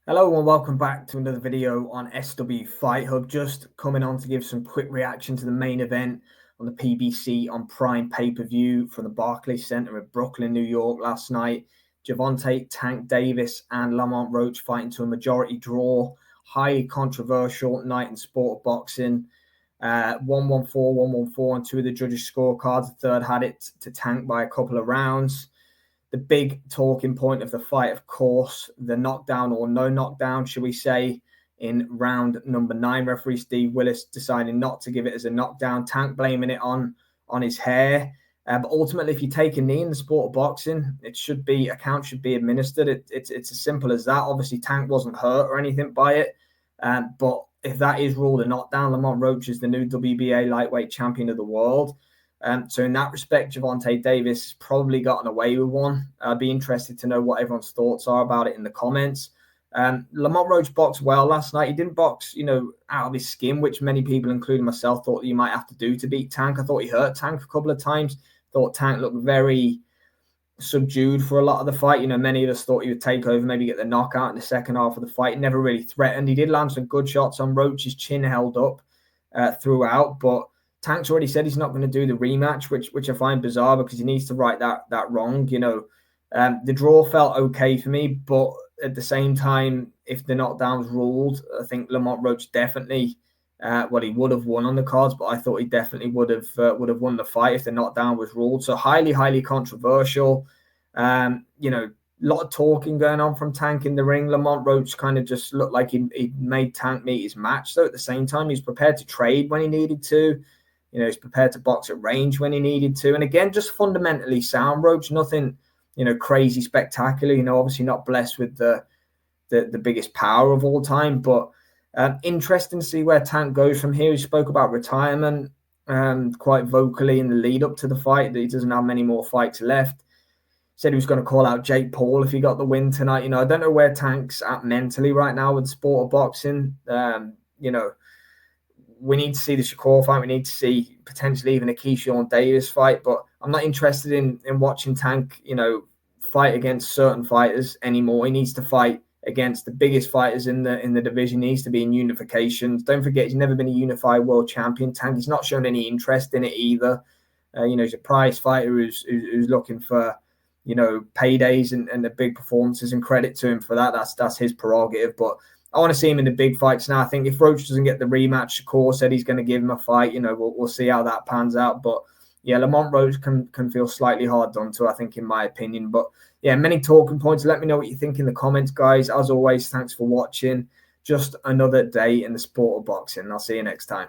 Hello and welcome back to another video on SW Fight Hub. Just coming on to give some quick reaction to the main event on the PBC on Prime pay-per-view from the Barclays Center in Brooklyn, New York last night. Gervonta "Tank" Davis and Lamont Roach fighting to a majority draw. Highly controversial night in sport of boxing. 1-1-4, 1-1-4 on two of the judges' scorecards. The third had it to Tank by a couple of rounds. The big talking point of the fight, of course, the knockdown or no knockdown, should we say, in round number 9. Referee Steve Willis deciding not to give it as a knockdown. Tank blaming it on his hair. But ultimately, if you take a knee in the sport of boxing, a count should be administered. It's as simple as that. Obviously, Tank wasn't hurt or anything by it. But if that is ruled a knockdown, Lamont Roach is the new WBA Lightweight Champion of the world. So in that respect, Gervonta Davis has probably gotten away with one. I'd be interested to know what everyone's thoughts are about it in the comments. Lamont Roach boxed well last night. He didn't box, out of his skin, which many people, including myself, thought you might have to do to beat Tank. I thought he hurt Tank a couple of times. Thought Tank looked very subdued for a lot of the fight. Many of us thought he would take over, maybe get the knockout in the second half of the fight. Never really threatened. He did land some good shots on Roach. His chin held up throughout, but Tank's already said he's not going to do the rematch, which I find bizarre because he needs to right that wrong. The draw felt okay for me, but at the same time, if the knockdown was ruled, I think Lamont Roach definitely, he would have won on the cards, but I thought he definitely would have won the fight if the knockdown was ruled. So highly controversial. A lot of talking going on from Tank in the ring. Lamont Roach kind of just looked like he made Tank meet his match. So at the same time, he's prepared to trade when he needed to. He's prepared to box at range when he needed to. And again, just fundamentally sound Roach. Nothing, crazy spectacular. Obviously not blessed with the biggest power of all time. But interesting to see where Tank goes from here. He spoke about retirement quite vocally in the lead up to the fight, that he doesn't have many more fights left. Said he was going to call out Jake Paul if he got the win tonight. I don't know where Tank's at mentally right now with the sport of boxing. We need to see the Shakur fight. We need to see potentially even a Keyshawn Davis fight. But I'm not interested in watching Tank, fight against certain fighters anymore. He needs to fight against the biggest fighters in the division. He needs to be in unifications. Don't forget, he's never been a unified world champion. Tank, he's not shown any interest in it either. He's a prize fighter who's looking for, paydays and the big performances, and credit to him for that. That's his prerogative. But I want to see him in the big fights now. I think if Roach doesn't get the rematch, Shakur said he's going to give him a fight. We'll see how that pans out. But yeah, Lamont Roach can feel slightly hard done to, I think, in my opinion. But yeah, many talking points. Let me know what you think in the comments, guys. As always, thanks for watching. Just another day in the sport of boxing. I'll see you next time.